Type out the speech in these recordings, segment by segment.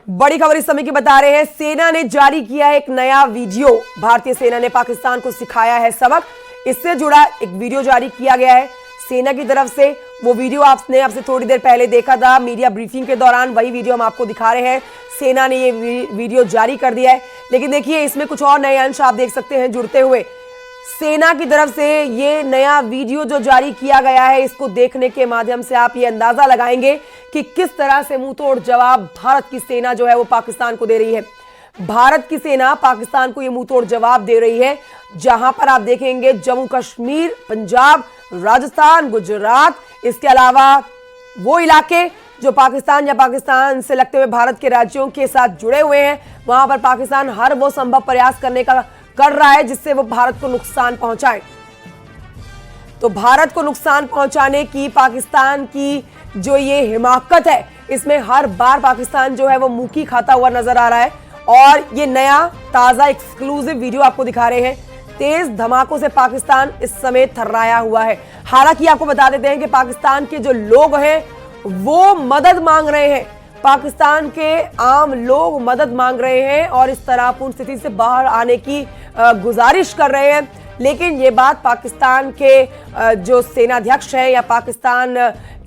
बड़ी खबर इस समय की बता रहे हैं। सेना ने जारी किया है एक नया वीडियो। भारतीय सेना ने पाकिस्तान को सिखाया है सबक। इससे जुड़ा एक वीडियो जारी किया गया है सेना की तरफ से। वो वीडियो आपसे थोड़ी देर पहले देखा था मीडिया ब्रीफिंग के दौरान, वही वीडियो हम आपको दिखा रहे हैं। सेना ने ये वीडियो जारी कर दिया है, लेकिन देखिए इसमें कुछ और नए अंश आप देख सकते हैं जुड़ते हुए। सेना की तरफ से ये नया वीडियो जो जारी किया गया है, इसको देखने के माध्यम से आप ये अंदाजा लगाएंगे कि किस तरह से मुंहतोड़ जवाब भारत की सेना जो है वो पाकिस्तान को दे रही है। भारत की सेना पाकिस्तान को ये मुंहतोड़ जवाब दे रही है, जहां पर आप देखेंगे जम्मू कश्मीर, पंजाब, राजस्थान, गुजरात, इसके अलावा वो इलाके जो पाकिस्तान या पाकिस्तान से लगते हुए भारत के राज्यों के साथ जुड़े हुए हैं, वहां पर पाकिस्तान हर वो संभव प्रयास कर रहा है जिससे वो भारत को नुकसान पहुंचाए। तो भारत को नुकसान पहुंचाने की पाकिस्तान की जो ये हिमाकत है, इसमें हर बार पाकिस्तान जो है वो मुंह खाता हुआ नजर आ रहा है। और ये नया ताजा एक्सक्लूसिव वीडियो आपको दिखा रहे हैं। तेज धमाकों से पाकिस्तान इस समय थर्राया हुआ है। हालांकि आपको बता देते हैं कि पाकिस्तान के जो लोग हैं वो मदद मांग रहे हैं। पाकिस्तान के आम लोग मदद मांग रहे हैं और इस तनावपूर्ण स्थिति से बाहर आने की गुजारिश कर रहे हैं। लेकिन ये बात पाकिस्तान के जो सेनाध्यक्ष है या पाकिस्तान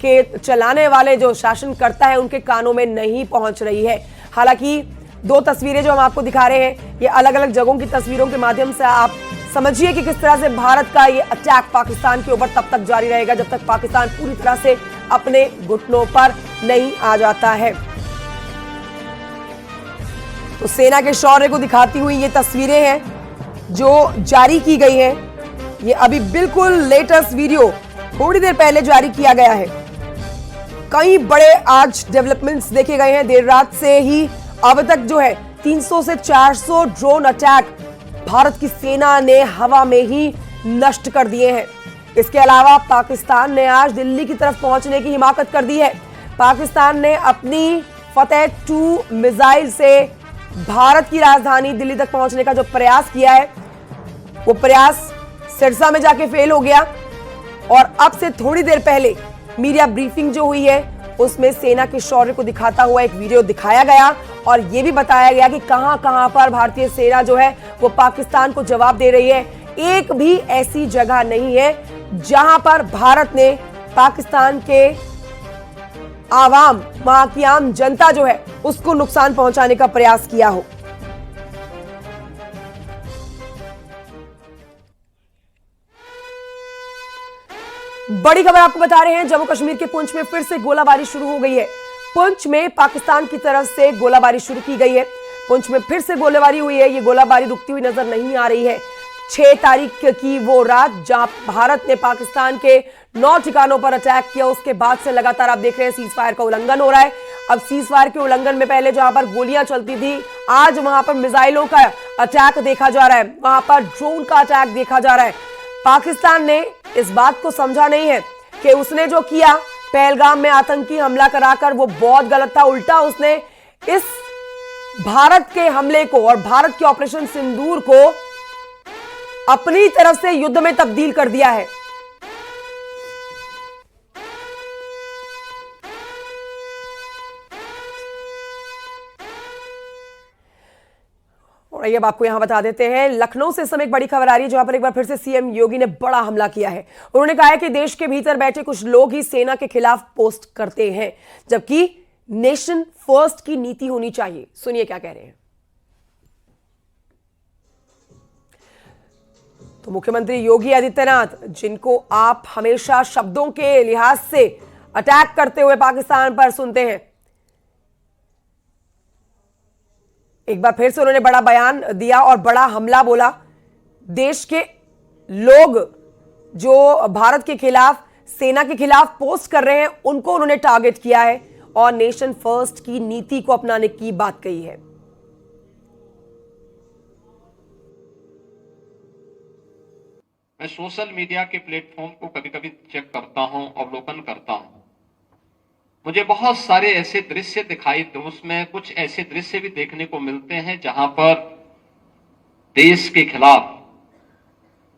के चलाने वाले जो शासनकर्ता है उनके कानों में नहीं पहुंच रही है। हालांकि दो तस्वीरें जो हम आपको दिखा रहे हैं, ये अलग अलग जगहों की तस्वीरों के माध्यम से आप समझिए कि किस तरह से भारत का ये अटैक पाकिस्तान के ऊपर तब तक जारी रहेगा जब तक पाकिस्तान पूरी तरह से अपने घुटनों पर नहीं आ जाता है। तो सेना के शौर्य को दिखाती हुई ये तस्वीरें हैं जो जारी की गई हैं। ये अभी बिल्कुल लेटेस्ट वीडियो थोड़ी देर पहले जारी किया गया है। कई बड़े आज डेवलपमेंट्स देखे गए हैं। देर रात से ही अब तक जो है 300 से 400 ड्रोन अटैक भारत की सेना ने हवा में ही नष्ट कर दिए हैं। इसके अलावा पाकिस्तान ने आज दिल्ली की तरफ पहुंचने की हिमाकत कर दी है। पाकिस्तान ने अपनी फतेह 2 मिसाइल से भारत की राजधानी दिल्ली तक पहुंचने का जो प्रयास किया है, वो प्रयास सिरसा में जाके फेल हो गया। और अब से थोड़ी देर पहले मीडिया ब्रीफिंग जो हुई है उसमें सेना के शौर्य को दिखाता हुआ एक वीडियो दिखाया गया और यह भी बताया गया कि कहां कहां पर भारतीय सेना जो है वो पाकिस्तान को जवाब दे रही है। एक भी ऐसी जगह नहीं है जहां पर भारत ने पाकिस्तान के आवाम, वहां की आम जनता जो है उसको नुकसान पहुंचाने का प्रयास किया हो। बड़ी खबर आपको बता रहे हैं, जम्मू कश्मीर के पुंछ में फिर से गोलाबारी शुरू हो गई है। पुंछ में पाकिस्तान की तरफ से गोलाबारी शुरू की गई है। पुंछ में फिर से गोलाबारी हुई है। ये गोलाबारी रुकती हुई नजर नहीं आ रही है। 6 तारीख की वो रात जहां भारत ने पाकिस्तान के 9 ठिकानों पर अटैक किया, उसके बाद से लगातार आप देख रहे हैं सीज फायर का उल्लंघन हो रहा है। अब सीज फायर के उल्लंघन में पहले जहां पर गोलियां चलती थी, आज वहां पर मिसाइलों का अटैक देखा जा रहा है, वहां पर ड्रोन का अटैक देखा जा रहा है। पाकिस्तान ने इस बात को समझा नहीं है कि उसने जो किया पहलगाम में आतंकी हमला कराकर वो बहुत गलत था। उल्टा उसने इस भारत के हमले को और भारत के ऑपरेशन सिंदूर को अपनी तरफ से युद्ध में तब्दील कर दिया है। और अब आपको यहां बता देते हैं, लखनऊ से इस समय एक बड़ी खबर आ रही है जहां पर एक बार फिर से सीएम योगी ने बड़ा हमला किया है। उन्होंने कहा है कि देश के भीतर बैठे कुछ लोग ही सेना के खिलाफ पोस्ट करते हैं, जबकि नेशन फर्स्ट की नीति होनी चाहिए। सुनिए क्या कह रहे हैं। तो मुख्यमंत्री योगी आदित्यनाथ, जिनको आप हमेशा शब्दों के लिहाज से अटैक करते हुए पाकिस्तान पर सुनते हैं, एक बार फिर से उन्होंने बड़ा बयान दिया और बड़ा हमला बोला। देश के लोग जो भारत के खिलाफ, सेना के खिलाफ पोस्ट कर रहे हैं, उनको उन्होंने टारगेट किया है और नेशन फर्स्ट की नीति को अपनाने की बात कही है। मैं सोशल मीडिया के प्लेटफॉर्म को कभी कभी चेक करता हूं, अवलोकन करता हूं। मुझे बहुत सारे ऐसे दृश्य दिखाई दे, उसमें कुछ ऐसे दृश्य भी देखने को मिलते हैं जहां पर देश के खिलाफ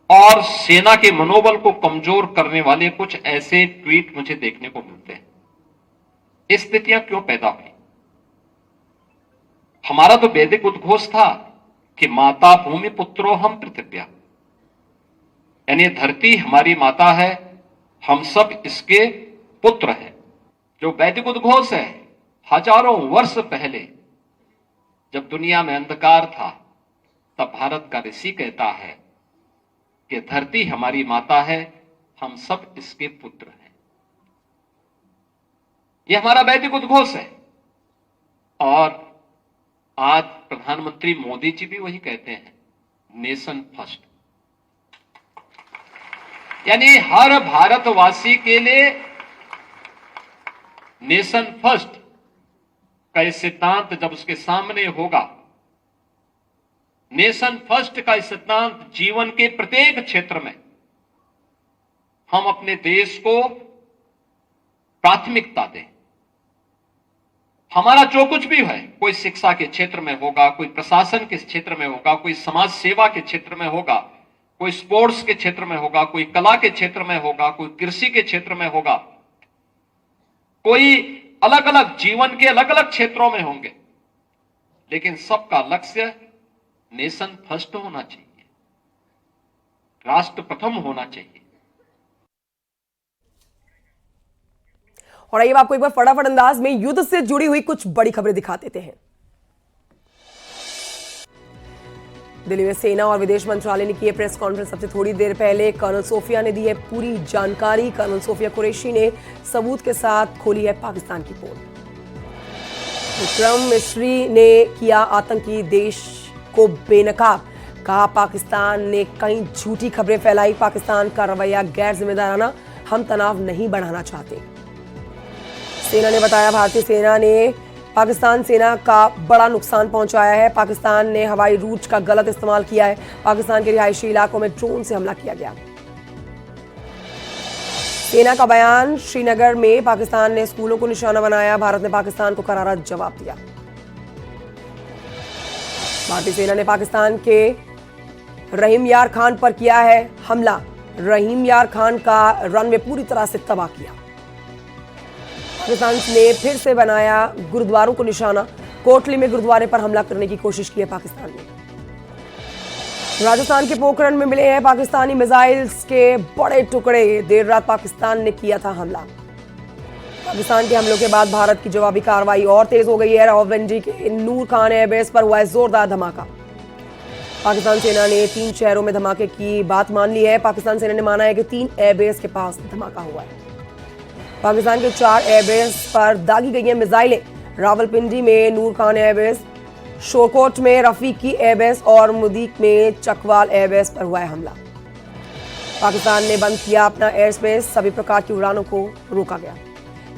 और सेना के मनोबल को कमजोर करने वाले कुछ ऐसे ट्वीट मुझे देखने को मिलते हैं। स्थितियां क्यों पैदा हुई? हमारा तो वैदिक उद्घोष था कि माता भूमि पुत्रो हम पृथिव्या, यानी धरती हमारी माता है, हम सब इसके पुत्र हैं। जो वैदिक उद्घोष है, हजारों वर्ष पहले जब दुनिया में अंधकार था, तब भारत का ऋषि कहता है कि धरती हमारी माता है, हम सब इसके पुत्र हैं। यह हमारा वैदिक उद्घोष है। और आज प्रधानमंत्री मोदी जी भी वही कहते हैं, नेशन फर्स्ट, यानी हर भारतवासी के लिए नेशन फर्स्ट का यह सिद्धांत जब उसके सामने होगा, नेशन फर्स्ट का सिद्धांत जीवन के प्रत्येक क्षेत्र में हम अपने देश को प्राथमिकता दें। हमारा जो कुछ भी है, कोई शिक्षा के क्षेत्र में होगा, कोई प्रशासन के क्षेत्र में होगा, कोई समाज सेवा के क्षेत्र में होगा, कोई स्पोर्ट्स के क्षेत्र में होगा, कोई कला के क्षेत्र में होगा, कोई कृषि के क्षेत्र में होगा, कोई अलग अलग जीवन के अलग अलग क्षेत्रों में होंगे, लेकिन सबका लक्ष्य नेशन फर्स्ट होना चाहिए, राष्ट्र प्रथम होना चाहिए। और आइए आपको एक बार फटाफट अंदाज में युद्ध से जुड़ी हुई कुछ बड़ी खबरें दिखा देते हैं। दिल्ली में सेना और विदेश मंत्रालय ने की प्रेस कॉन्फ्रेंस। सबसे थोड़ी देर पहले कर्नल सोफिया ने दी है पूरी जानकारी। कर्नल सोफिया कुरैशी ने सबूत के साथ खोली है पाकिस्तान की पोल। विक्रम मिस्री ने किया आतंकी देश को बेनकाब, कहा पाकिस्तान ने कई झूठी खबरें फैलाई। पाकिस्तान का रवैया गैर जिम्मेदाराना, हम तनाव नहीं बढ़ाना चाहते। सेना ने बताया भारतीय सेना ने पाकिस्तान सेना का बड़ा नुकसान पहुंचाया है। पाकिस्तान ने हवाई रूट का गलत इस्तेमाल किया है। पाकिस्तान के रिहायशी इलाकों में ड्रोन से हमला किया गया। सेना का बयान, श्रीनगर में पाकिस्तान ने स्कूलों को निशाना बनाया। भारत ने पाकिस्तान को करारा जवाब दिया। भारतीय सेना ने पाकिस्तान के रहीम यार खान पर किया है हमला। रहीम यार खान का रनवे पूरी तरह से तबाह किया। पाकिस्तान ने फिर से बनाया गुरुद्वारों को निशाना। कोटली में गुरुद्वारे पर हमला करने की कोशिश की है पाकिस्तान ने। राजस्थान के पोखरण में मिले हैं पाकिस्तानी मिसाइल्स के बड़े टुकड़े। देर रात पाकिस्तान ने किया था हमला। पाकिस्तान के हमलों के बाद भारत की जवाबी कार्रवाई और तेज हो गई है। रावलपिंडी के नूर खान एयरबेस पर हुआ है जोरदार धमाका। पाकिस्तान सेना ने 3 शहरों में धमाके की बात मान ली है। पाकिस्तान सेना ने माना है कि 3 एयरबेस के पास धमाका हुआ है। पाकिस्तान के 4 एयरबेस पर दागी गई हैं मिसाइलें। रावलपिंडी में नूर खान एयरबेस, शोरकोट में रफीकी एयरबेस और मुदीक में चकवाल एयरबेस पर हुआ है हमला। पाकिस्तान ने बंद किया अपना एयर स्पेस। सभी प्रकार की उड़ानों को रोका गया।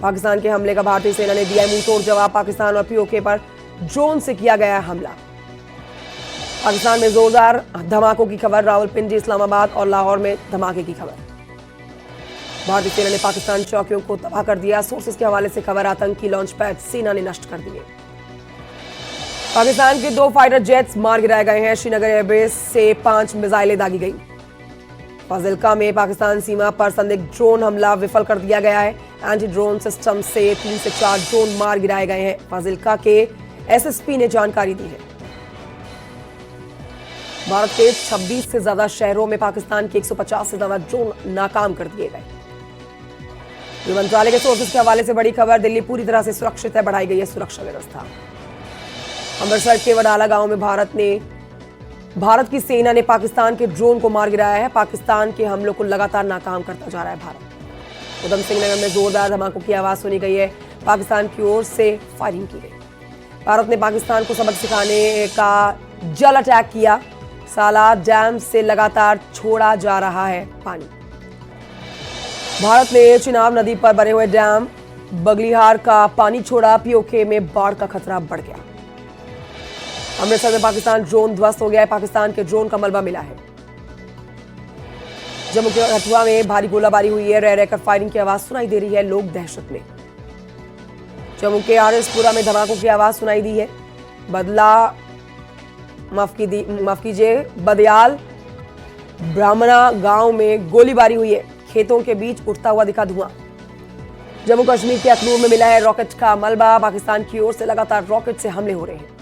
पाकिस्तान के हमले का भारतीय सेना ने दिया मुंहतोड़ जवाब। पाकिस्तान और पीओके पर ड्रोन से किया गया हमला। पाकिस्तान में जोरदार धमाकों की खबर। रावलपिंडी, इस्लामाबाद और लाहौर में धमाके की खबर। भारतीय सेना ने पाकिस्तान चौकियों को तबाह कर दिया। सोर्सेस के हवाले से खबर, आतंकी लॉन्च पैड सेना ने नष्ट कर दिए। पाकिस्तान के 2 फाइटर जेट्स मार गिराए गए हैं। श्रीनगर एयरबेस से 5 मिसाइलें दागी गई। फाजिल्का में पाकिस्तान सीमा पर संदिग्ध ड्रोन हमला विफल कर दिया गया है। एंटी ड्रोन सिस्टम से 3 से 4 ड्रोन मार गिराए गए हैं। फाजिल्का के एसएसपी ने जानकारी दी है। भारत के 26 से ज्यादा शहरों में पाकिस्तान के 150 से ज्यादा ड्रोन नाकाम कर दिए गए। गृह मंत्रालय के सोर्सेस के हवाले से बड़ी खबर। दिल्ली पूरी तरह से सुरक्षित है, बढ़ाई गई है सुरक्षा व्यवस्था। अमृतसर के वडाला गांव में भारत की सेना ने पाकिस्तान के ड्रोन को मार गिराया है। पाकिस्तान के हमलों को लगातार नाकाम करता जा रहा है भारत। उधम सिंह नगर में जोरदार धमाकों की आवाज सुनी गई है। पाकिस्तान की ओर से फायरिंग की गई। भारत ने पाकिस्तान को सबक सिखाने का जल अटैक किया। साला डैम से लगातार छोड़ा जा रहा है पानी। भारत ने चिनाब नदी पर बने हुए डैम बगलिहार का पानी छोड़ा। पीओके में बाढ़ का खतरा बढ़ गया। अमृतसर में पाकिस्तान ड्रोन ध्वस्त हो गया है। पाकिस्तान के ड्रोन का मलबा मिला है। जम्मू के कठुआ में भारी गोलाबारी हुई है। रह रहकर फायरिंग की आवाज सुनाई दे रही है। लोग दहशत में। जम्मू के आरएसपुरा में धमाकों की आवाज सुनाई दी है। माफ कीजिए बदयाल ब्राह्मणा गांव में गोलीबारी हुई है। खेतों के बीच उठता हुआ दिखा धुआं। जम्मू कश्मीर के अखनूर में मिला है रॉकेट का मलबा। पाकिस्तान की ओर से लगातार रॉकेट से हमले हो रहे हैं।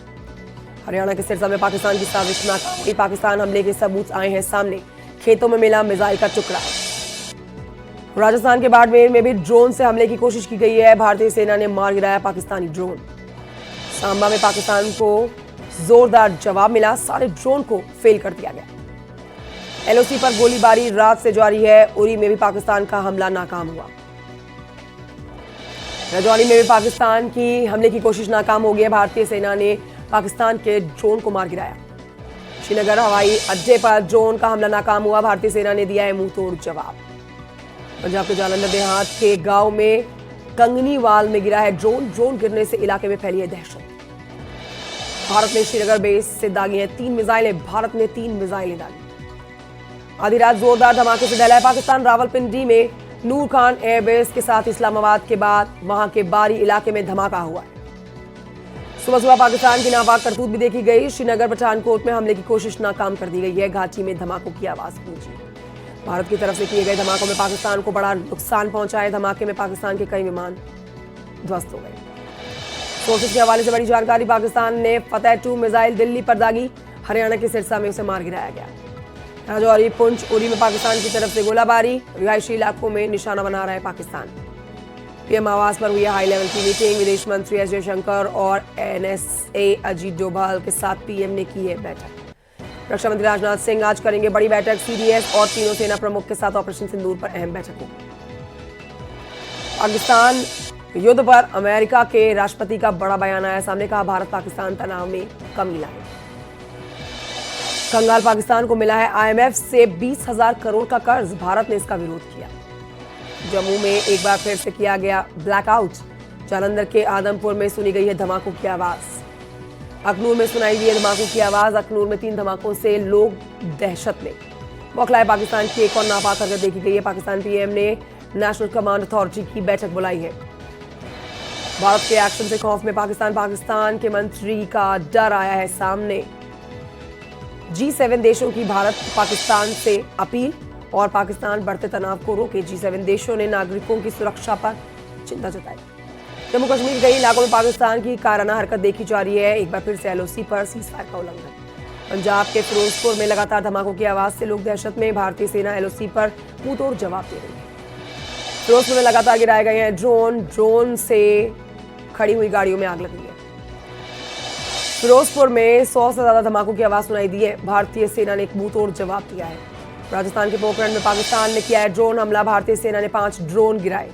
हरियाणा के सिरसा में पाकिस्तान की साजिश नाकाम हुई। पाकिस्तान हमले के सबूत आए हैं सामने। खेतों में मिला मिसाइल का टुकड़ा। राजस्थान के बाड़मेर में भी ड्रोन से हमले की कोशिश की गई है। भारतीय सेना ने मार गिराया पाकिस्तानी ड्रोन। सांबा में पाकिस्तान को जोरदार जवाब मिला। सारे ड्रोन को फेल कर दिया गया। एलओसी पर गोलीबारी रात से जारी है। उरी में भी पाकिस्तान का हमला नाकाम हुआ। रजौली में भी पाकिस्तान की हमले की कोशिश नाकाम हो गई। भारतीय सेना ने पाकिस्तान के ड्रोन को मार गिराया। श्रीनगर हवाई अड्डे पर ड्रोन का हमला नाकाम हुआ। भारतीय सेना ने दिया है मुंह तोड़ जवाब। पंजाब के जालंधर देहात के गांव में कंगनीवाल में गिरा है ड्रोन। ड्रोन गिरने से इलाके में फैली है दहशत। भारत ने श्रीनगर बेस से दागी है 3 मिसाइलें। भारत ने 3 मिसाइलें दागी। आधी रात जोरदार धमाके से दहला है पाकिस्तान। रावलपिंडी में नूर खान एयरबेस के साथ इस्लामाबाद के बाद वहां के बारी इलाके में धमाका हुआ। सुबह सुबह पाकिस्तान की नापाक करतूत भी देखी गई। श्रीनगर पठानकोट में हमले की कोशिश नाकाम कर दी गई है। घाटी में धमाकों की आवाज गूंजी। भारत की तरफ से किए गए धमाकों में पाकिस्तान को बड़ा नुकसान पहुंचा है। धमाके में पाकिस्तान के कई विमान ध्वस्त हो गए। सोर्सेज के हवाले से बड़ी जानकारी। पाकिस्तान ने फतेह 2 मिसाइल दिल्ली पर दागी। हरियाणा के सिरसा में उसे मार गिराया गया। राजौरी, पुंछ, उरी में पाकिस्तान की तरफ से गोलाबारी। रिहायशी इलाकों में निशाना बना रहा है पाकिस्तान। पीएम आवास पर हुई हाई लेवल की मीटिंग। विदेश मंत्री एस जयशंकर और एनएसए अजीत डोभाल के साथ पीएम ने की है बैठक। रक्षा मंत्री राजनाथ सिंह आज करेंगे बड़ी बैठक। सीडीएस और तीनों सेना प्रमुख के साथ ऑपरेशन सिंदूर पर अहम बैठक होगी। पाकिस्तान युद्ध पर अमेरिका के राष्ट्रपति का बड़ा बयान आया सामने। कहा भारत पाकिस्तान तनाव में कमी लाए। कंगाल पाकिस्तान को मिला है आईएमएफ से 20,000 करोड़ का कर्ज। भारत ने इसका विरोध किया। जम्मू में एक बार फिर से किया गया ब्लैकआउट। जालंधर के आदमपुर में सुनी गई है धमाकों की आवाज। अखनूर में सुनाई दी है धमाकों की आवाज। अखनूर में 3 धमाकों से लोग दहशत में। बौखलाए पाकिस्तान की एक और नापाक हरकत देखी गई है। पाकिस्तान पीएम ने नेशनल कमांड अथॉरिटी की बैठक बुलाई है। भारत के एक्शन से खौफ में पाकिस्तान के मंत्री का डर आया है सामने। G7 देशों की भारत पाकिस्तान से अपील और पाकिस्तान बढ़ते तनाव को रोके। G7 देशों ने नागरिकों की सुरक्षा पर चिंता जताई। जम्मू कश्मीर के कई इलाकों में पाकिस्तान की काराना हरकत देखी जा रही है। एक बार फिर से एलओसी पर सीजफायर का उल्लंघन। पंजाब के फिरोजपुर में लगातार धमाकों की आवाज से लोग दहशत में। भारतीय सेना एलओसी पर मुंह तोड़ जवाब दे रही है। फिरोजपुर में लगातार गिराए गए हैं ड्रोन से खड़ी हुई गाड़ियों में आग लगी है। फिरोजपुर में 100 से ज्यादा धमाकों की आवाज सुनाई दी है। भारतीय सेना ने एक मुंह तोड़ जवाब दिया है। राजस्थान के पोखरण में पाकिस्तान ने किया है ड्रोन हमला। भारतीय सेना ने 5 ड्रोन गिराए।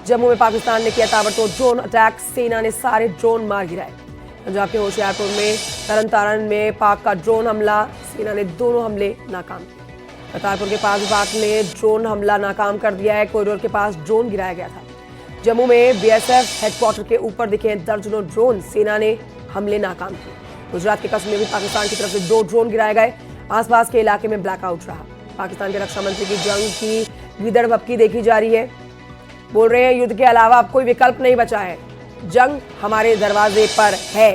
जम्मू में पाकिस्तान ने किया ताबड़तोड़ ड्रोन अटैक। सेना ने सारे ड्रोन मार गिराए। पंजाब के होशियारपुर में तरन में पाक का ड्रोन हमला। सेना ने दोनों हमले नाकाम किए। करतारपुर के पास पाक ने ड्रोन हमला नाकाम कर दिया है। कॉरिडोर के पास ड्रोन गिराया गया था। जम्मू में बीएसएफ हेडक्वार्टर के ऊपर दिखे दर्जनों ड्रोन। सेना ने हमले नाकाम किए। गुजरात के कच्छ में भी पाकिस्तान की तरफ से 2 ड्रोन गिराए गए। आसपास के इलाके में ब्लैकआउट रहा। पाकिस्तान के रक्षा मंत्री की जंग की गिदड़ भपकी देखी जा रही है। बोल रहे हैं युद्ध के अलावा अब कोई विकल्प नहीं बचा है। जंग हमारे दरवाजे पर है।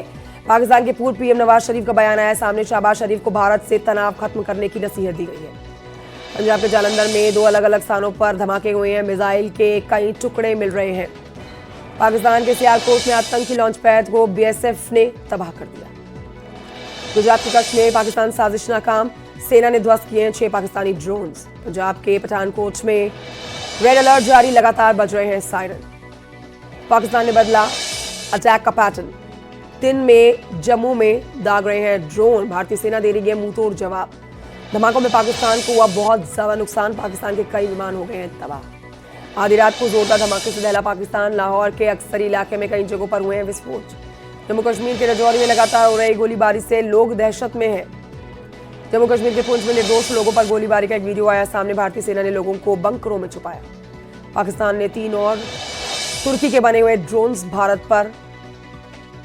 पाकिस्तान के पूर्व पीएम नवाज शरीफ का बयान आया सामने। शहबाज शरीफ को भारत से तनाव खत्म करने की नसीहत दी गई है। पंजाब के जालंधर में 2 अलग अलग स्थानों पर धमाके हुए हैं। मिसाइल के कई टुकड़े मिल रहे हैं। पाकिस्तान के सियालकोट में आतंकी लॉन्च पैड को बीएसएफ ने तबाह कर दिया। गुजरात के कच्छ में पाकिस्तान साजिश नाकाम। सेना ने ध्वस्त किए हैं 6 पाकिस्तानी ड्रोन्स। पंजाब के पठानकोट में रेड अलर्ट जारी। लगातार बज रहे हैं सायरन। पाकिस्तान ने बदला अटैक का पैटर्न। दिन में जम्मू में दाग रहे हैं ड्रोन। भारतीय सेना दे रही है मुंह तोड़ जवाब। धमाकों में पाकिस्तान को हुआ बहुत ज्यादा नुकसान। पाकिस्तान के कई विमान हो गए हैं तबाह। आधी रात को जोरदार धमाके से दहला पाकिस्तान। लाहौर के अक्सर इलाके में कई जगहों पर हुए हैं विस्फोट। जम्मू कश्मीर के रजौरी में लगातार हो रही गोलीबारी से लोग दहशत में हैं। जम्मू कश्मीर के पुंछ में निर्दोष लोगों पर गोलीबारी का एक वीडियो आया सामने। भारतीय सेना ने लोगों को बंकरों में छुपाया। पाकिस्तान ने 3 और तुर्की के बने हुए ड्रोन्स भारत पर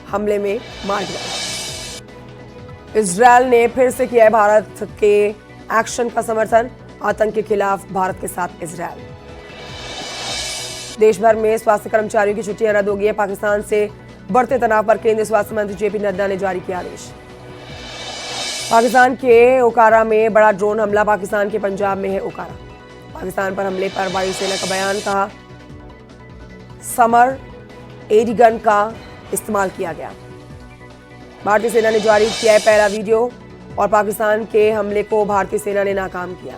हमले में मार गिराए। इजरायल ने फिर से किया है भारत के एक्शन का समर्थन। आतंक के खिलाफ भारत के साथ इजरायल। देश भर में स्वास्थ्य कर्मचारियों की छुट्टियां रद्द हो गई है। पाकिस्तान से बढ़ते तनाव पर केंद्रीय स्वास्थ्य मंत्री जेपी नड्डा ने जारी किया आदेश। पाकिस्तान के ओकारा में बड़ा ड्रोन हमला। पाकिस्तान के पंजाब में है ओकारा। पाकिस्तान पर हमले पर वायुसेना का बयान। कहा समर एडी गन का इस्तेमाल किया गया। भारतीय सेना ने जारी किया है पहला वीडियो और पाकिस्तान के हमले को भारतीय सेना ने नाकाम किया।